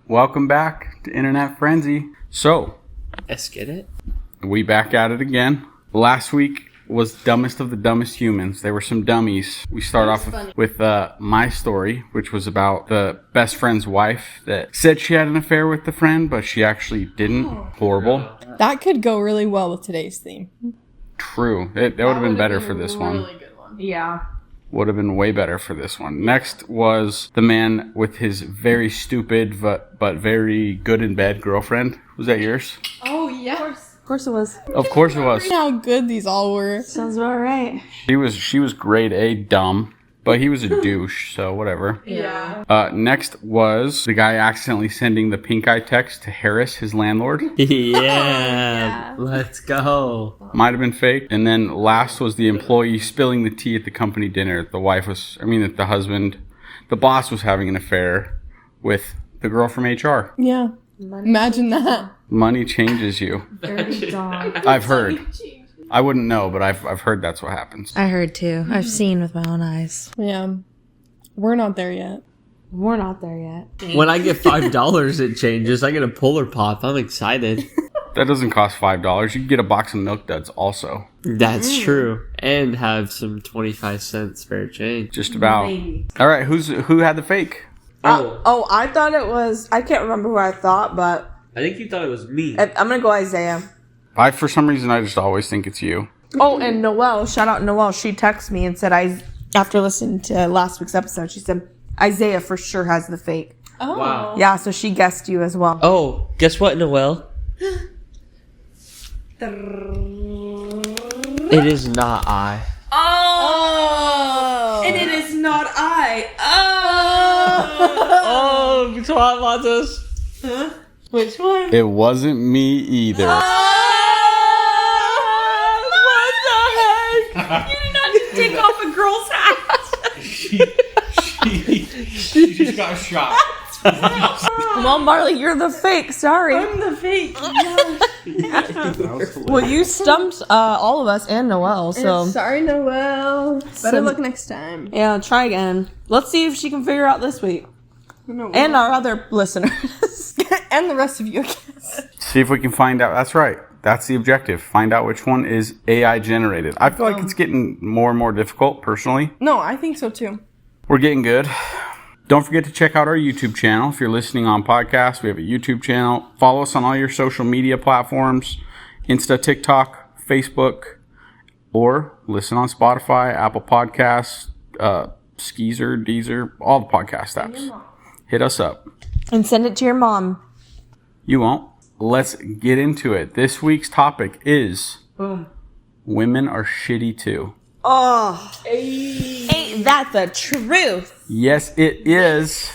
Welcome back to Internet Friendsy. So, Let's get it. we back at it again. Last week was dumbest of the dumbest humans. There were some dummies. We start off with my story, which was about the best friend's wife that said she had an affair with the friend, but she actually didn't. Horrible. That could go really well with today's theme. True. That would have been better for this one. Really good one. Yeah. Would have been way better for this one. Next was the man with his very stupid but very good in bed girlfriend. Was that yours? Oh, yeah. Of course it was. Of course it was. How good these all were. Sounds about right. She was grade A dumb, but he was a douche, so whatever. Yeah. Next was the guy accidentally sending the pink eye text to Harris, his landlord. Yeah. Let's go. Might have been fake. And then last was the employee spilling the tea at the company dinner. The boss was having an affair with the girl from HR. Yeah. Imagine that. Money changes you. Dirty dog. I've heard. I wouldn't know, but I've heard that's what happens. I heard too. I've seen with my own eyes. Yeah. We're not there yet. We're not there yet. When I get $5, it changes. I get a Polar Pop. I'm excited. That doesn't cost $5. You can get a box of Milk Duds also. That's true. And have some 25-cent spare change. Just about. Maybe. All right, who had the fake? Oh, I thought it was... I can't remember who I thought, but... I think you thought it was me. I'm going to go Isaiah. For some reason, I just always think it's you. Oh, and Noelle. Shout out Noelle. She texted me and said, after listening to last week's episode, she said, Isaiah for sure has the fake. Oh. Wow. Yeah, so she guessed you as well. Oh, guess what, Noelle? It is not I. Oh! And it is not I. Oh! Oh, Twat wants us. Huh? Which one? It wasn't me either. What the heck? You did not just take off a girl's hat. She just got shot. Well, Marley, you're the fake. Sorry. I'm the fake. Well, you stumped all of us and Noelle, so... Sorry, Noelle. Better luck next time. Yeah, try again. Let's see if she can figure out this week. No, And our other listeners. And the rest of you, I guess. See if we can find out. That's right. That's the objective. Find out which one is AI generated. I feel like it's getting more and more difficult, personally. No, I think so too. We're getting good. Don't forget to check out our YouTube channel. If you're listening on podcasts, we have a YouTube channel. Follow us on all your social media platforms, Insta, TikTok, Facebook, or listen on Spotify, Apple Podcasts, Skeezer, Deezer, all the podcast apps. Hit us up. And send it to your mom. You won't. Let's get into it. This week's topic is women are shitty too. Oh. Ain't that the truth? Yes, it is.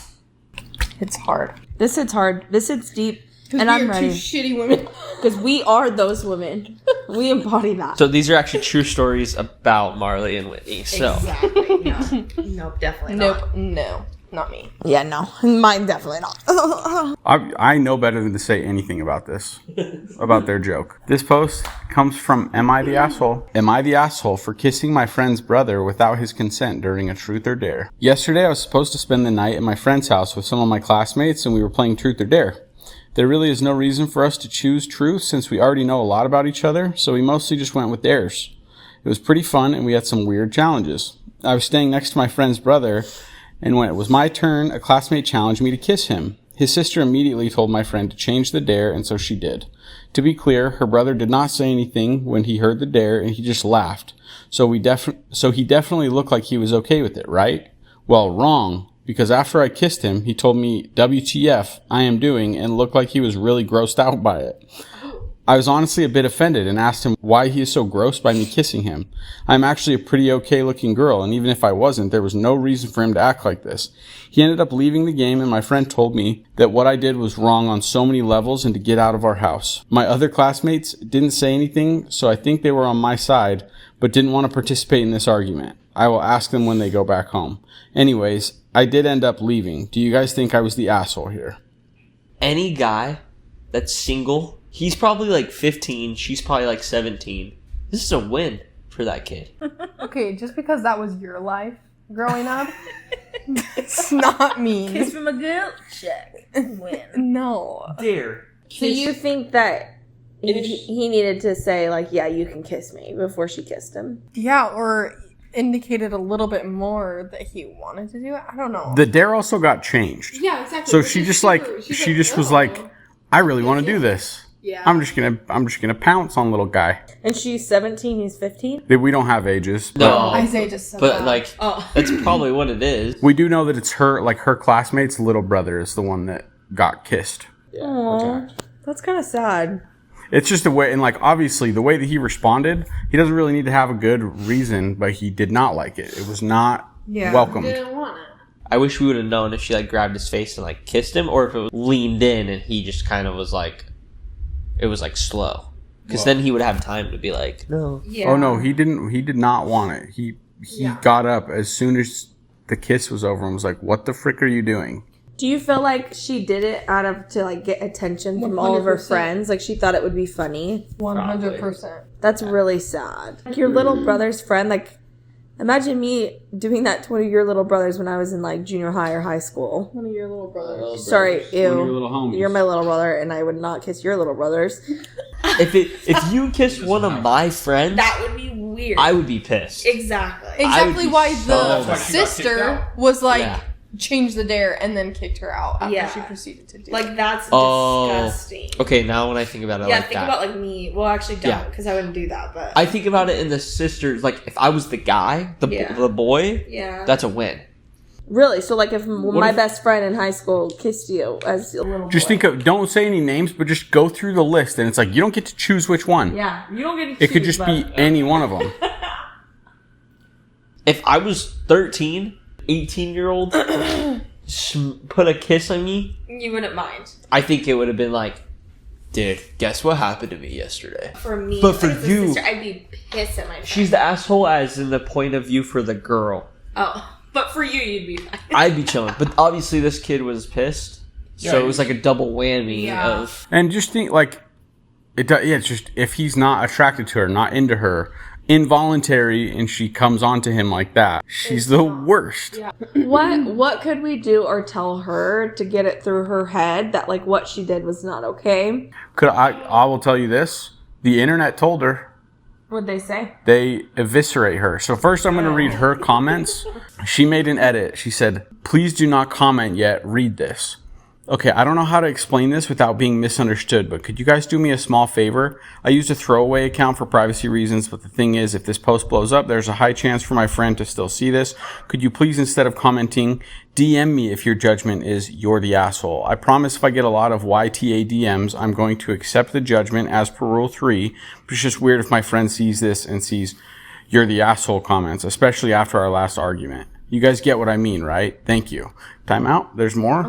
It's hard. This hits hard. This hits deep. And I'm Two ready. shitty women. Because we are those women. We embody that. So these are actually true stories about Marley and Whitney. So Exactly. No, definitely not. Nope. No. Not me. Yeah, no. Mine definitely not. I know better than to say anything about this, about their joke. This post comes from Am I the Asshole? Am I the asshole for kissing my friend's brother without his consent during a truth or dare? Yesterday I was supposed to spend the night at my friend's house with some of my classmates and we were playing truth or dare. There really is no reason for us to choose truth since we already know a lot about each other, so we mostly just went with dares. It was pretty fun and we had some weird challenges. I was staying next to my friend's brother, and when it was my turn, a classmate challenged me to kiss him. His sister immediately told my friend to change the dare, and so she did. To be clear, her brother did not say anything when he heard the dare, and he just laughed. So he definitely looked like he was okay with it, right? Well, wrong, because after I kissed him, he told me, WTF, I am doing, and looked like he was really grossed out by it. I was honestly a bit offended and asked him why he is so grossed by me kissing him. I'm actually a pretty okay looking girl, and even if I wasn't, there was no reason for him to act like this. He ended up leaving the game, and my friend told me that what I did was wrong on so many levels and to get out of our house. My other classmates didn't say anything, so I think they were on my side, but didn't want to participate in this argument. I will ask them when they go back home. Anyways, I did end up leaving. Do you guys think I was the asshole here? any guy that's single, he's probably like 15, she's probably like 17. This is a win for that kid. Okay, just because that was your life growing up, it's not mean. Kiss from a girl? Check. Win. No. Dare. So you think that he needed to say, like, yeah, you can kiss me before she kissed him? Yeah, or indicated a little bit more that he wanted to do it. I don't know. The dare also got changed. Yeah, exactly. So Which she is just super- like she's she just was "Oh." like, I really want to do this. Yeah. I'm just gonna pounce on little guy. And she's 17, he's 15? We don't have ages, but No. Isaiah just said But that. like, Oh. that's probably what it is. we do know that it's her classmate's little brother is the one that got kissed. Aww. That's kind of sad. It's just a way, and like obviously the way that he responded, he doesn't really need to have a good reason, but he did not like it. It was not welcomed. Didn't want it. I wish we would have known if she like grabbed his face and like kissed him, or if it was leaned in and he just kind of was like, it was like slow, because then he would have time to be like, no. Yeah. Oh no, he didn't. He did not want it. He got up as soon as the kiss was over and was like, "What the frick are you doing?" Do you feel like she did it to like get attention from all of her 100%. friends? Like she thought it would be funny? 100%. That's really sad. Like your little brother's friend, like imagine me doing that to one of your little brothers when I was in like junior high or high school. One of your little brothers. Sorry, ew. your little homies. You're my little brother and I would not kiss your little brothers. If you kissed one of my friends, would be weird. I would be pissed. Exactly. Exactly be why so the mad. sister was like, Yeah. changed the dare and then kicked her out after Yeah. she proceeded to do it. Like that's Oh. disgusting. Okay, now when I think about it Yeah, like think that, about like me. Well, actually, don't Yeah. because I wouldn't do that. But I think about it in the sisters. Like if I was the guy, Yeah. the boy, yeah, that's a win. really. So like, if my if- best friend in high school kissed you as a little Just boy. think of, don't say any names, but just go through the list, and it's like you don't get to choose which one. Yeah, you don't get to It could choose, just be but- any one of them. If I was 13, 18-year-old, put a kiss on me, You wouldn't mind. I think it would have been like, dude, guess what happened to me yesterday? For me, But for as a you- sister, I'd be pissed at my friend. She's the asshole as in the point of view for the girl. Oh, but for you, you'd be fine. I'd be chilling. But obviously this kid was pissed. So it was like a double whammy Yeah. of... And just think, like, it's just, if he's not attracted to her, not into her, involuntary, and she comes on to him like that, she's the worst. What could we do or tell her to get it through her head that like what she did was not okay? I will tell you this, the internet told her. What'd they say? They eviscerate her. So first I'm going to read her comments. She made an edit. She said, "Please do not comment yet. Read this." Okay, I don't know how to explain this without being misunderstood, but could you guys do me a small favor? I used a throwaway account for privacy reasons, but the thing is, if this post blows up, there's a high chance for my friend to still see this. Could you please, instead of commenting, DM me if your judgment is "you're the asshole"? I promise if I get a lot of YTA DMs, I'm going to accept the judgment as per Rule 3, but it's just weird if my friend sees this and sees "you're the asshole" comments, especially after our last argument. You guys get what I mean, right? Thank you. Time out. There's more.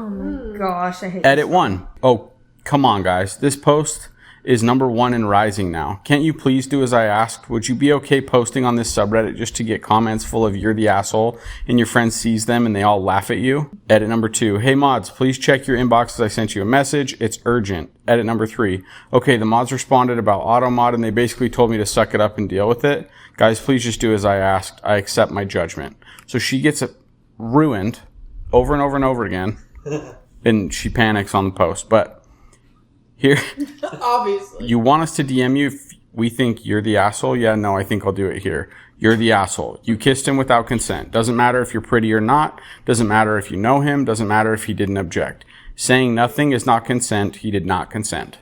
Gosh, I hate Edit 1. Oh, come on, guys. This post is number 1 and rising now. Can't you please do as I asked? Would you be okay posting on this subreddit just to get comments full of "you're the asshole" and your friend sees them and they all laugh at you? Edit number 2. Hey mods, please check your inbox as I sent you a message. It's urgent. Edit number 3. Okay, the mods responded about automod and they basically told me to suck it up and deal with it. Guys, please just do as I asked. I accept my judgment. So she gets it ruined over and over and over again. And she panics on the post. But here, Obviously. you want us to DM you if we think you're the asshole? Yeah, no, I think I'll do it here. You're the asshole. You kissed him without consent. Doesn't matter if you're pretty or not. Doesn't matter if you know him. Doesn't matter if he didn't object. Saying nothing is not consent. He did not consent.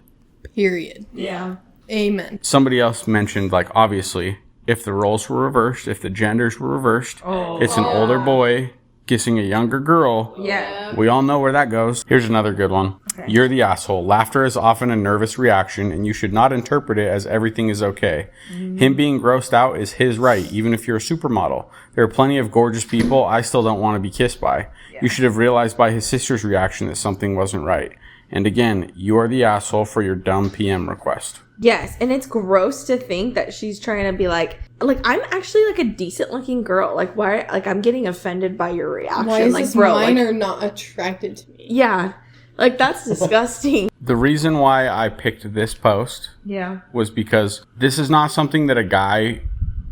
Period. Yeah. Amen. Somebody else mentioned, like, obviously, if the roles were reversed, if the genders were reversed, it's an older boy kissing a younger girl. Yeah. We all know where that goes. Here's another good one. Okay. You're the asshole. Laughter is often a nervous reaction, and you should not interpret it as everything is okay. Him being grossed out is his right, even if you're a supermodel. There are plenty of gorgeous people I still don't want to be kissed by. You should have realized by his sister's reaction that something wasn't right. And again, you are the asshole for your dumb PM request. Yes, and it's gross to think that she's trying to be like I'm actually like a decent looking girl. Like why? Like I'm getting offended by your reaction. Why is like this bro, like, minor not attracted to me? yeah, like that's disgusting. The reason why I picked this post Yeah. was because this is not something that a guy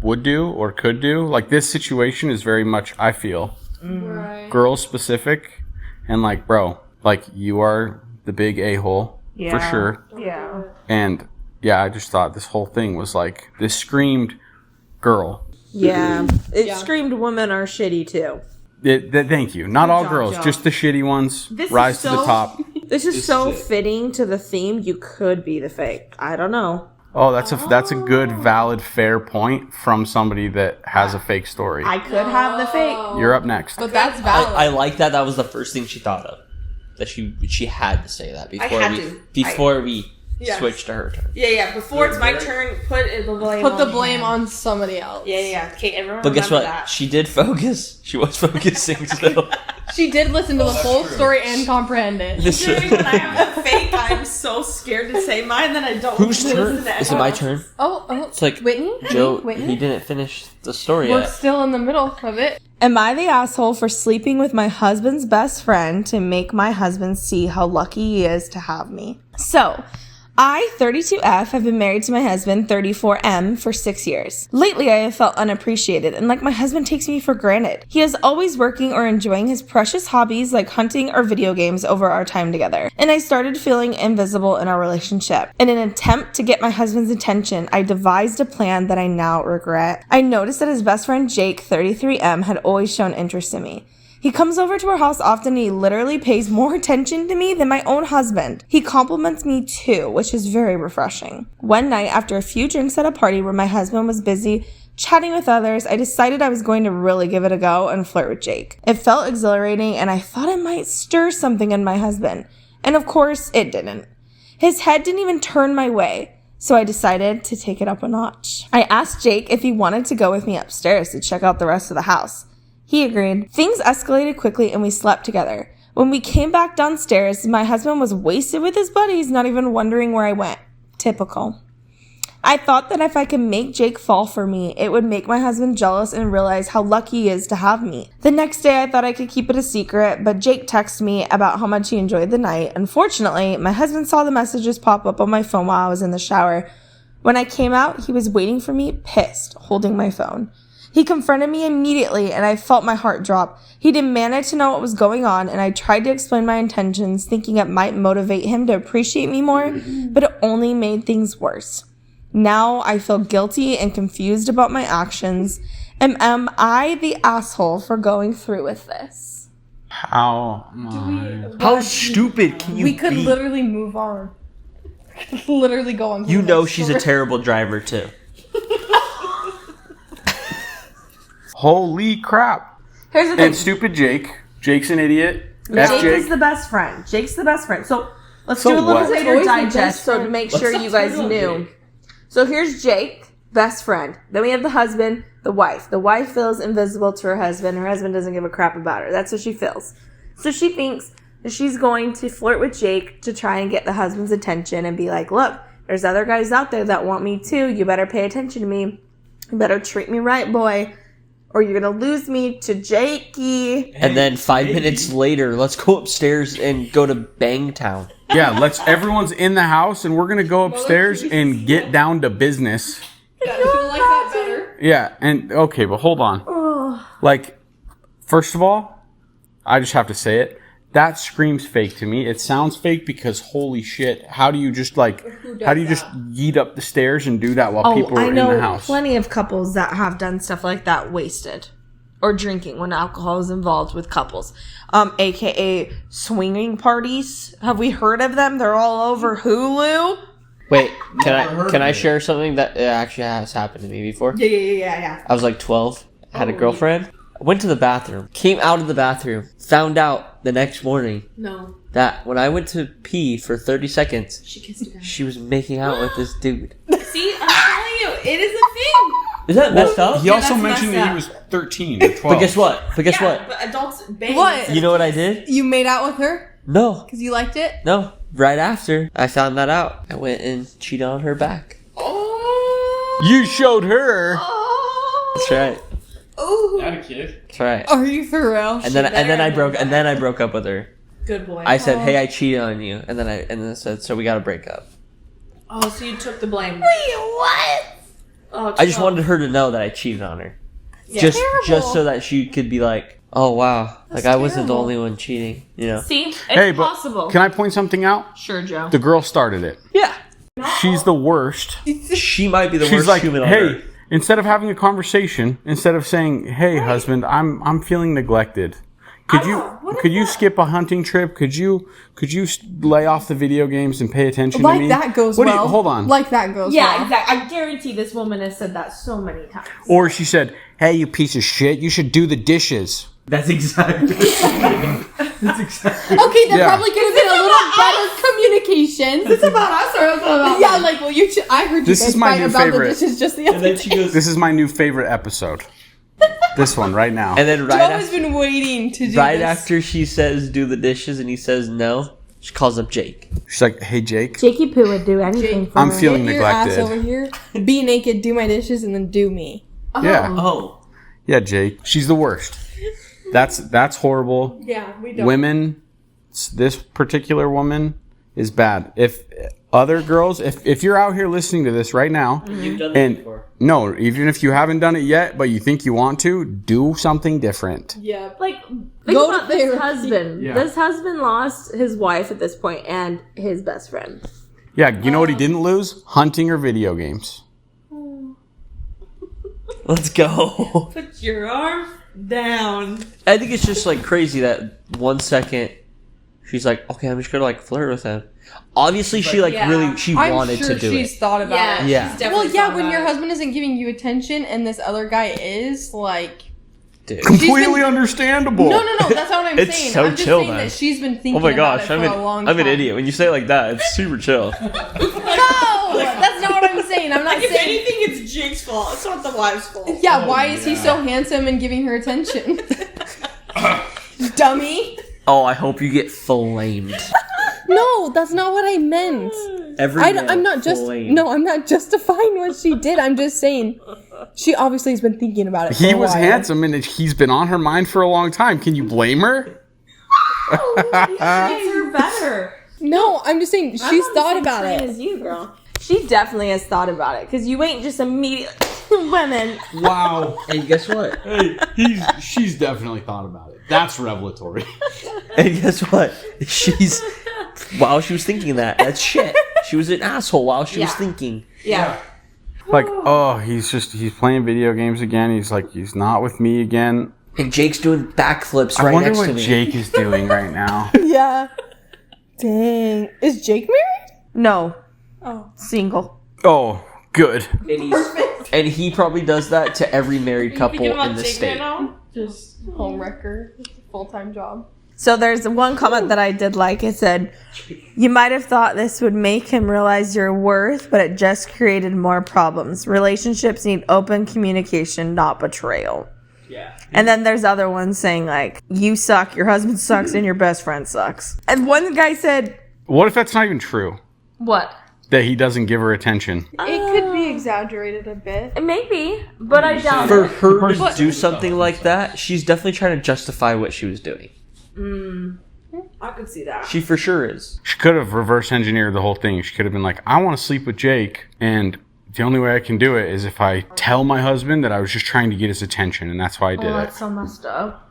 would do or could do. Like, this situation is very much, I feel, Right. girl specific. And like, bro, like, you are the big a-hole for sure. Yeah. And yeah, I just thought this whole thing was like, this screamed girl. Yeah. It screamed women are shitty too. Thank you. Not all job, girls, Joe. just the shitty ones. This rise is to the so- top. This is so fitting to the theme. You could be the fake. I don't know. Oh, that's a good, valid, fair point from somebody that has a fake story. I could have the fake. You're up next. But that's valid. I like that. That was the first thing she thought of. That she had to say that before we switched to her turn. Yeah. Before it's my turn, put the blame. Put the blame on somebody else. Yeah. Okay, everyone. But guess what? That. She did focus. She was focusing still. She did listen to the whole story and comprehend it. Usually when I have a fake, I'm so scared to say mine that I don't. Whose listen turn? to Is it my turn? Oh, It's like Whitney? Joe. Whitney? He didn't finish the story We're yet. still in the middle of it. Am I the asshole for sleeping with my husband's best friend to make my husband see how lucky he is to have me? So, I, 32F, have been married to my husband, 34M, for 6 years. Lately, I have felt unappreciated and like my husband takes me for granted. He is always working or enjoying his precious hobbies like hunting or video games over our time together. And I started feeling invisible in our relationship. In an attempt to get my husband's attention, I devised a plan that I now regret. I noticed that his best friend Jake, 33M, had always shown interest in me. He comes over to our house often and he literally pays more attention to me than my own husband. He compliments me too, which is very refreshing. One night, after a few drinks at a party where my husband was busy chatting with others, I decided I was going to really give it a go and flirt with Jake. It felt exhilarating and I thought it might stir something in my husband. And of course, it didn't. His head didn't even turn my way. So I decided to take it up a notch. I asked Jake if he wanted to go with me upstairs to check out the rest of the house. He agreed. Things escalated quickly and we slept together. When we came back downstairs, my husband was wasted with his buddies, not even wondering where I went. Typical. I thought that if I could make Jake fall for me, it would make my husband jealous and realize how lucky he is to have me. The next day, I thought I could keep it a secret, but Jake texted me about how much he enjoyed the night. Unfortunately, my husband saw the messages pop up on my phone while I was in the shower. When I came out, he was waiting for me, pissed, holding my phone. He confronted me immediately and I felt my heart drop. He demanded to know what was going on and I tried to explain my intentions, thinking it might motivate him to appreciate me more, but it only made things worse. Now I feel guilty and confused about my actions. Am I the asshole for going through with this? How stupid can you We could be? literally move on. Literally go on. to You the know next she's a story. terrible driver too. Holy crap. Here's the thing. And stupid Jake. Jake's an idiot. F Jake Jake. is the best friend. Jake's the best friend. So let's So do a little what? Reader Always the Digest best so to friend. make sure you guys knew. So here's Jake, best friend. Then we have the husband, the wife. The wife feels invisible to her husband. Her husband doesn't give a crap about her. That's what she feels. So she thinks that she's going to flirt with Jake to try and get the husband's attention and be like, look, there's other guys out there that want me too. You better pay attention to me. You better treat me right, boy. Or you're going to lose me to Jakey. And then 5 minutes later, let's go upstairs and go to Bangtown. Yeah, everyone's in the house and we're going to go upstairs and get down to business. I feel like that better. Yeah, and okay, but hold on. Like, first of all, I just have to say it. That screams fake to me. It sounds fake because holy shit, how do you just yeet up the stairs and do that while people are in the house? Plenty of couples that have done stuff like that wasted or drinking when alcohol is involved with couples. AKA swinging parties. Have we heard of them? They're all over Hulu. Wait, can I share something that actually has happened to me before? Yeah. I was like 12, had a girlfriend, went to the bathroom, came out of the bathroom, found out the next morning that when I went to pee for 30 seconds, she was making out with this dude. See, I'm telling you, it is a thing. Is that messed up? He also that's mentioned messed that he was 13 or 12. But guess what? But adults bang. What? You know what I did? You made out with her No. because you liked it? No. Right after I found that out, I went and cheated on her back. You showed her. That's right. Not a kid. That's right. Are you for real? And then I broke up with her. Good boy. I said, "Hey, I cheated on you," and then I said, "So we got to break up." Oh, so you took the blame. Wait, what? Oh, I just wanted her to know that I cheated on her. Yeah. Just so that she could be like, Oh wow! That's I wasn't the terrible. only one cheating. You know. See, it's Hey, but possible. can I point something out? Sure, Joe. The girl started it. Yeah. She's the worst. She might be the She's worst like, human on hey, earth. instead of having a conversation, instead of saying, hey, husband, I'm feeling neglected. Could you skip a hunting trip? Could you lay off the video games and pay attention to me? That goes What do well. you, hold on. Like that goes well. Yeah, exactly. I guarantee this woman has said that so many times. Or she said, hey, you piece of shit, you should do the dishes. That's exactly. Okay, there probably could have been a little better communication. Is this about us or about Yeah, like, well, I heard you This guys is my fight new about favorite. the dishes just the other And then day. she goes. This is my new favorite episode. This one right now. And then Joe has been waiting to do this. after she says do the dishes and he says no, she calls up Jake. She's like, hey, Jake, Jakey Poo would do anything for I'm her. feeling Get your ass neglected. over here, be naked, do my dishes, and then do me. Yeah. Oh. Yeah, Jake. She's the worst. That's horrible. Yeah, we don't. Women, this particular woman is bad. If other girls, if you're out here listening to this right now, You've done and that before. no, even if you haven't done it yet, but you think you want to, do something different. Yeah. Like, think Go about there. this husband. Yeah. This husband lost his wife at this point and his best friend. Yeah, you know what he didn't lose? Hunting or video games. Let's go. Put your arm down. I think it's just like crazy that 1 second she's like, okay, I'm just gonna like flirt with him. Obviously, she like really she I'm wanted sure to do she's it. thought about it. Yeah. Well, yeah, when your husband isn't giving you attention and this other guy is, like... Dude. Completely understable. No, that's not what I'm It's saying. so I'm just chill, saying man. that she's been thinking Oh my about gosh, it for a long I'm time. an idiot. When you say it like that, it's super chill. No, that's not what I'm saying. I'm not If saying... anything, it's Jake's fault. It's not the wife's fault. Yeah, why is he so handsome and giving her attention? Dummy. Oh, I hope you get flamed. No, that's not what I meant. I'm not justifying what she did. I'm just saying she obviously has been thinking about it for He a was while. handsome and he's been on her mind for a long time. Can you blame her? Makes her better. No, I'm just saying she's thought about it. As you, girl. She definitely has thought about it because you ain't just immediately women. Wow. And guess what? Hey, she's definitely thought about it. That's revelatory. And guess what? While she was thinking that's shit. She was an asshole while she was thinking. Yeah. Like, oh, he's playing video games again. He's not with me again. And Jake's doing backflips I right wonder next what to me. Jake is doing right now. Yeah. Dang. Is Jake married? No. Oh. Single. Oh, good. And he probably does that to every married couple in the state. Just home wrecker. Full-time job. So there's one comment that I did like. It said, you might have thought this would make him realize your worth, but it just created more problems. Relationships need open communication, not betrayal. Yeah. And then there's other ones saying like, you suck, your husband sucks, and your best friend sucks. And one guy said, What if that's not even true? what? That he doesn't give her attention. It could be exaggerated a bit. Maybe, but I doubt For it. her to do something like that, she's definitely trying to justify what she was doing. I could see that. She for sure is. She could have reverse engineered the whole thing. She could have been like, I want to sleep with Jake, and the only way I can do it is if I tell my husband that I was just trying to get his attention, and that's why I did it. That's so messed up.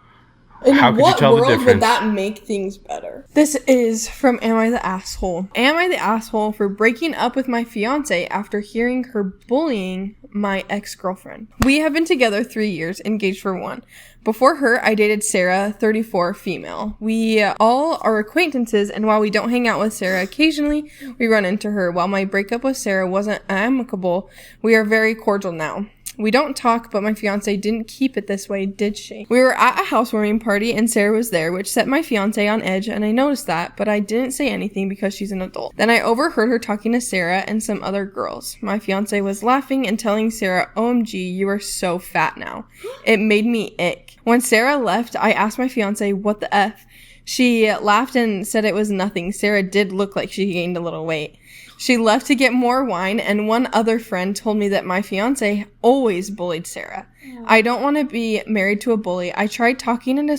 In How could you what tell the world would difference? that make things better? This is from Am I the Asshole? Am I the asshole for breaking up with my fiance after hearing her bullying my ex-girlfriend? We have been together 3 years, engaged for 1. Before her, I dated Sarah, 34, female. We all are acquaintances, and while we don't hang out with Sarah occasionally, we run into her. While my breakup with Sarah wasn't amicable, we are very cordial now. We don't talk, but my fiance didn't keep it this way, did she? We were at a housewarming party and Sarah was there, which set my fiance on edge, and I noticed that, but I didn't say anything because she's an adult. Then I overheard her talking to Sarah and some other girls. My fiance was laughing and telling Sarah, OMG, you are so fat now. It made me ick. When Sarah left, I asked my fiance, what the F? She laughed and said it was nothing. Sarah did look like she gained a little weight. She left to get more wine, and one other friend told me that my fiance always bullied Sarah. I don't want to be married to a bully. I tried talking and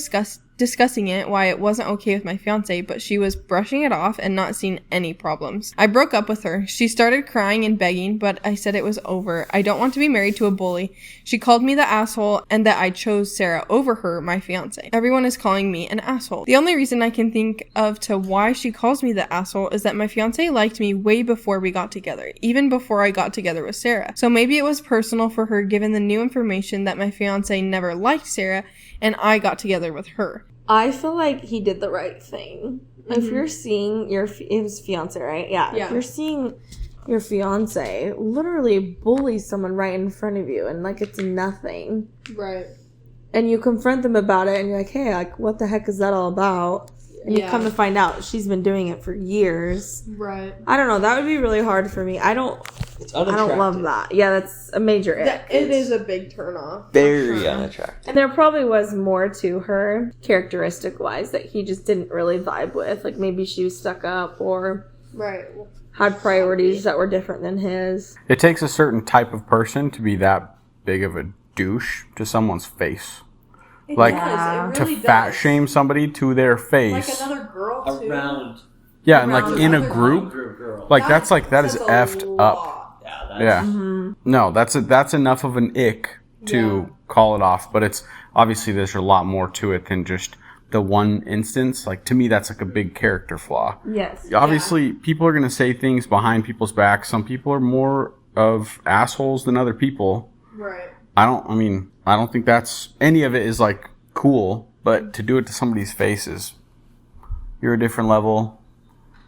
discussing it, why it wasn't okay with my fiance, but she was brushing it off and not seeing any problems. I broke up with her. She started crying and begging, but I said it was over. I don't want to be married to a bully. She called me the asshole and that I chose Sarah over her, my fiance. Everyone is calling me an asshole. The only reason I can think of to why she calls me the asshole is that my fiance liked me way before we got together, even before I got together with Sarah. So maybe it was personal for her given the new information that my fiance never liked Sarah and I got together with her. I feel like he did the right thing. If you're seeing his fiance, right? Yeah. If you're seeing your fiance literally bully someone right in front of you and like it's nothing. Right. And you confront them about it and you're like, hey, like what the heck is that all about? And you come to find out she's been doing it for years. Right. I don't know. That would be really hard for me. I don't love that. Yeah, that's a major ick. It is a big turnoff. Very unattractive. And there probably was more to her characteristic-wise that he just didn't really vibe with. Like maybe she was stuck up or had priorities that were different than his. It takes a certain type of person to be that big of a douche to someone's face. Like, to fat shame somebody to their face. Like another girl, too. Around. Yeah, and like in a group. Like, that is effed up. Yeah. No, that's enough of an ick to call it off. But it's, obviously, there's a lot more to it than just the one instance. Like, to me, that's like a big character flaw. Yes. Obviously, people are going to say things behind people's backs. Some people are more of assholes than other people. Right. I don't think that's, any of it is like cool, but to do it to somebody's face is, you're a different level,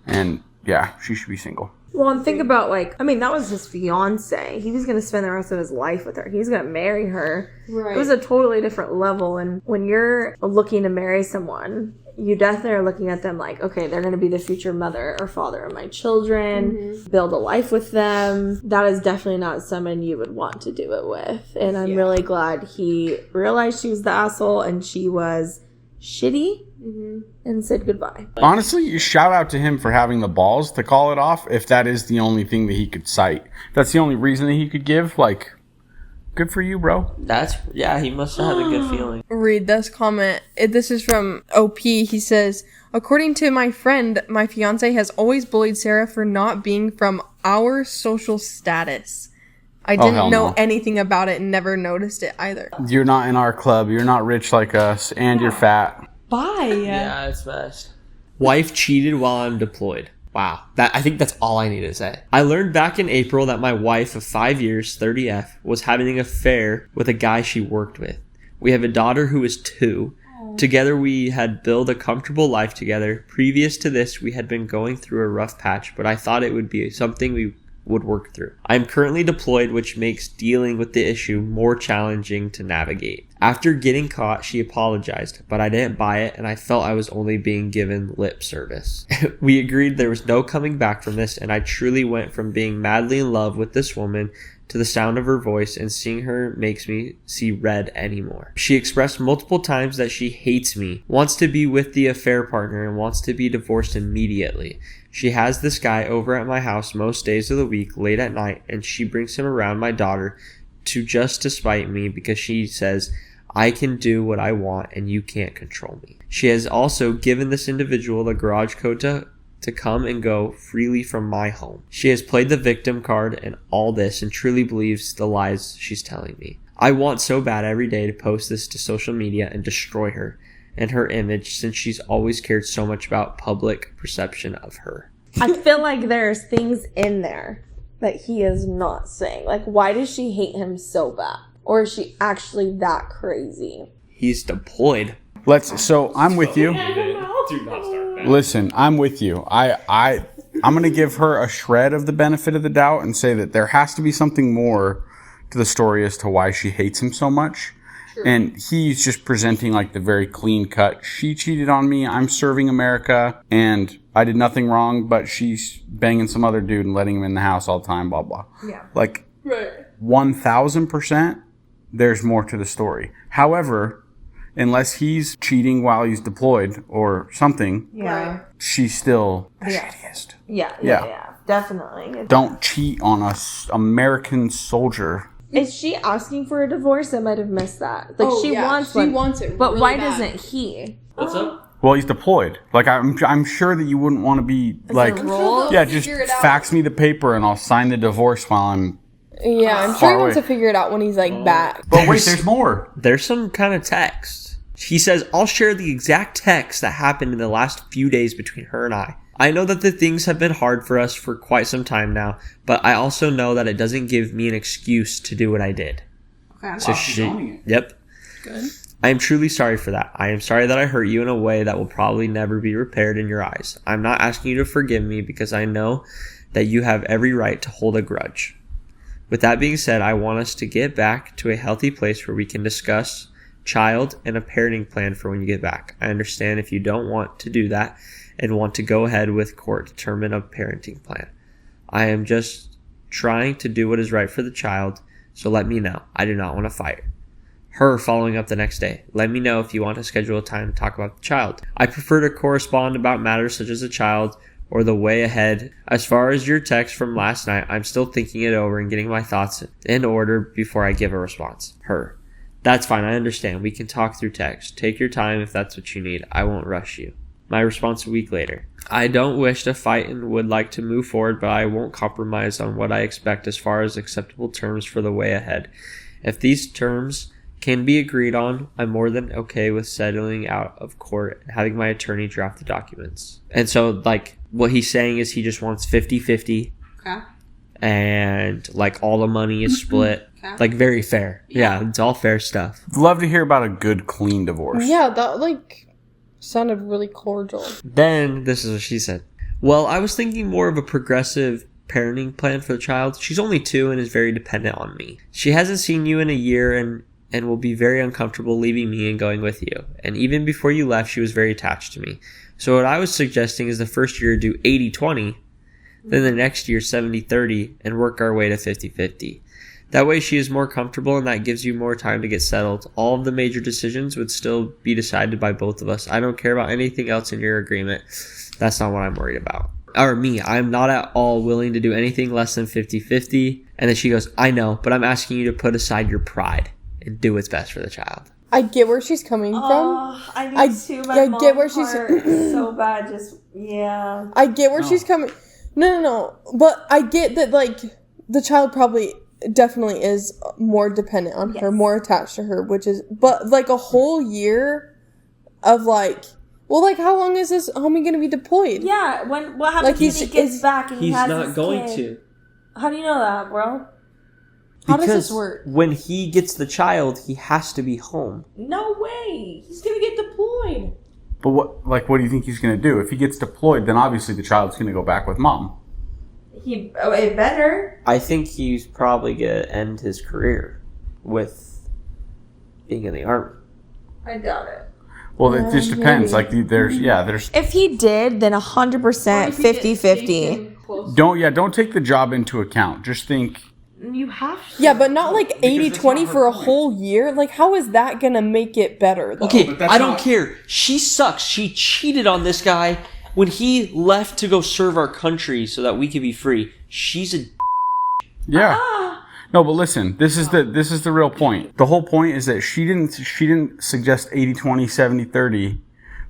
and yeah, she should be single. Well, and think about that was his fiance. He was going to spend the rest of his life with her. He was going to marry her. Right. It was a totally different level, and when you're looking to marry someone, you definitely are looking at them like, okay, they're going to be the future mother or father of my children, build a life with them. That is definitely not someone you would want to do it with. And I'm really glad he realized she was the asshole and she was shitty and said goodbye. Honestly, shout out to him for having the balls to call it off if that is the only thing that he could cite. If that's the only reason that he could give, like, good for you, bro. He must have had a good feeling. Read this comment. This is from OP. He says, according to my friend, my fiance has always bullied Sarah for not being from our social status. I didn't know anything about it and never noticed it either. You're not in our club. You're not rich like us. And you're fat. Bye. Yeah, it's best. Wife cheated while I'm deployed. Wow. I think that's all I need to say. I learned back in April that my wife of 5 years, 30F, was having an affair with a guy she worked with. We have a daughter who is 2. Together we had built a comfortable life together. Previous to this, we had been going through a rough patch, but I thought it would be something we would work through. I am currently deployed, which makes dealing with the issue more challenging to navigate. After getting caught, she apologized, but I didn't buy it and I felt I was only being given lip service. We agreed there was no coming back from this, and I truly went from being madly in love with this woman to the sound of her voice, and seeing her makes me see red anymore. She expressed multiple times that she hates me, wants to be with the affair partner, and wants to be divorced immediately. She has this guy over at my house most days of the week, late at night, and she brings him around my daughter to spite me because she says, I can do what I want and you can't control me. She has also given this individual the garage code to come and go freely from my home. She has played the victim card and all this and truly believes the lies she's telling me. I want so bad every day to post this to social media and destroy her and her image, since she's always cared so much about public perception of her. I feel like there's things in there that he is not saying. Like, why does she hate him so bad? Or is she actually that crazy? He's deployed. So I'm with you. Do not start that. Listen, I'm with you. I'm going to give her a shred of the benefit of the doubt and say that there has to be something more to the story as to why she hates him so much. Sure. And he's just presenting like the very clean cut. She cheated on me. I'm serving America and I did nothing wrong, but she's banging some other dude and letting him in the house all the time, blah, blah. Yeah. Like, 1000%, there's more to the story. However, unless he's cheating while he's deployed or something, she's still the shittiest. Yeah, definitely. Don't cheat on us, American soldier. Is she asking for a divorce? I might have missed that. Like she wants one. She wants it, but really why bad. doesn't he? What's up? Well, he's deployed. Like I'm sure that you wouldn't want to be like, yeah, just fax me the paper and I'll sign the divorce while I'm. Yeah, I'm sure he wants to figure it out when he's like back. But wait, there's more. There's some kind of text. He says, I'll share the exact text that happened in the last few days between her and I. I know that the things have been hard for us for quite some time now, but I also know that it doesn't give me an excuse to do what I did. Okay. So yep. Good. I am truly sorry for that. I am sorry that I hurt you in a way that will probably never be repaired in your eyes. I'm not asking you to forgive me because I know that you have every right to hold a grudge. With that being said, I want us to get back to a healthy place where we can discuss child and a parenting plan for when you get back. I understand if you don't want to do that and want to go ahead with court to determine a parenting plan. I am just trying to do what is right for the child, so let me know. I do not want to fight. Her following up the next day. Let me know if you want to schedule a time to talk about the child. I prefer to correspond about matters such as a child or the way ahead. As far as your text from last night, I'm still thinking it over and getting my thoughts in order before I give a response. Her. That's fine, I understand. We can talk through text. Take your time if that's what you need. I won't rush you. My response a week later. I don't wish to fight and would like to move forward, but I won't compromise on what I expect as far as acceptable terms for the way ahead. If these terms can be agreed on, I'm more than okay with settling out of court and having my attorney draft the documents. And so, like, what he's saying is he just wants 50-50. Okay. And, like, all the money is split. Okay. Like, very fair. Yeah, it's all fair stuff. Love to hear about a good, clean divorce. Yeah, that, like, sounded really cordial. Then, this is what she said. Well, I was thinking more of a progressive parenting plan for the child. She's only 2 and is very dependent on me. She hasn't seen you in a year and will be very uncomfortable leaving me and going with you. And even before you left, she was very attached to me. So what I was suggesting is the first year do 80-20, then the next year 70-30, and work our way to 50-50. That way she is more comfortable and that gives you more time to get settled. All of the major decisions would still be decided by both of us. I don't care about anything else in your agreement. That's not what I'm worried about. Or me, I'm not at all willing to do anything less than 50-50. And then she goes, I know, but I'm asking you to put aside your pride and do what's best for the child. I get where she's coming from. I do too. I get where she's so bad. Just I get where she's coming. No. But I get that, like, the child probably definitely is more dependent on her, more attached to her, which is, but like a whole year of like, well, like, how long is this homie gonna be deployed? Yeah. What happens when he gets back and he's he has not his going kid? to. How do you know that, bro? How does this work? When he gets the child, he has to be home. No way. He's going to get deployed. But what do you think he's going to do? If he gets deployed, then obviously the child's going to go back with mom. It better. I think he's probably going to end his career with being in the army. I doubt it. Well, it just depends. Like, there's. If he did, then 100% 50-50. Don't take the job into account. Just think. You have to. Yeah, but not like 80-20 for a whole year. Like, how is that gonna make it better, though? Okay, I don't care. She sucks. She cheated on this guy when he left to go serve our country so that we could be free. She's a... Yeah. No, but listen, this is the real point. The whole point is that she didn't suggest 80-20, 70-30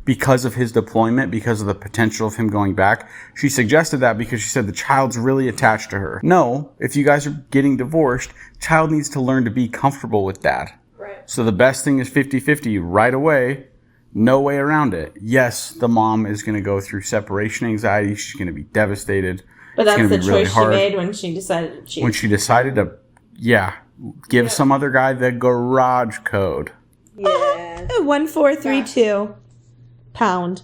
because of his deployment, because of the potential of him going back. She suggested that because she said the child's really attached to her. No, if you guys are getting divorced, child needs to learn to be comfortable with that. Right. So the best thing is 50-50 right away. No way around it. Yes, the mom is going to go through separation anxiety. She's going to be devastated. But that's the really choice she made when she decided to cheat. When she decided to, give some other guy the garage code. Yeah. 1432. Pound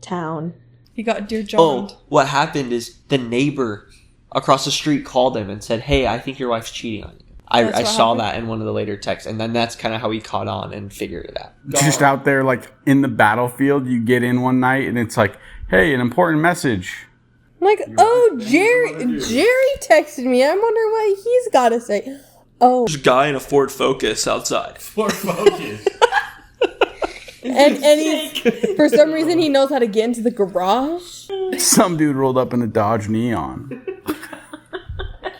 town. He got Dear John. Oh, what happened is the neighbor across the street called him and said, hey, I think your wife's cheating on you. I saw that in one of the later texts, and then that's kind of how he caught on and figured it out. Just out there, like, in the battlefield, you get in one night, and it's like, hey, an important message. I'm like, Jerry texted me. I'm wondering what he's got to say. Oh. There's a guy in a Ford Focus outside. Ford Focus. and he, for some reason, he knows how to get into the garage. Some dude rolled up in a Dodge Neon.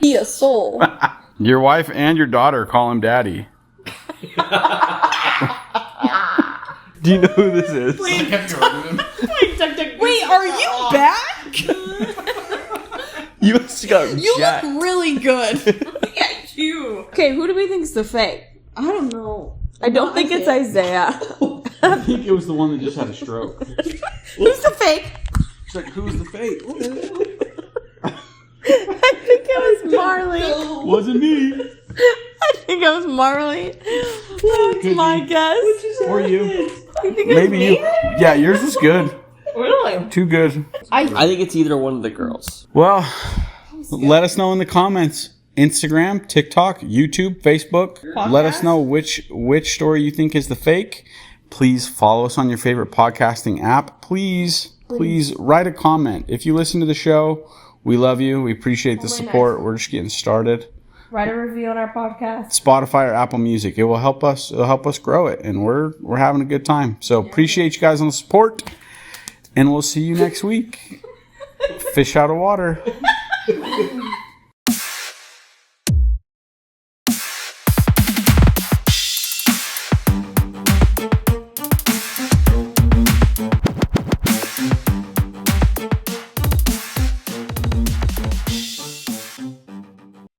He a soul. Your wife and your daughter call him daddy. Do you know who this is? Wait, Wait, are you back? You must got You jacked. look really good. look at you. Okay, who do we think's the fake? I don't know. I don't think it's Isaiah. I think it was the one that just had a stroke. Who's the fake? She's like, who's the fake? I think it was Marley. Wasn't me. I think it was Marley. That's my guess. Or you. You think it was Maybe me? you. Yeah, yours is good. Really? Too good. I think it's either one of the girls. Well, let us know in the comments. Instagram, TikTok, YouTube, Facebook. Let us know which story you think is the fake. Please follow us on your favorite podcasting app. Please write a comment. If you listen to the show, we love you. We appreciate the support. We're just getting started. Write a review on our podcast. Spotify or Apple Music. It will help us. It'll help us grow it, and we're having a good time. So appreciate you guys on the support, and we'll see you next week. Fish out of water.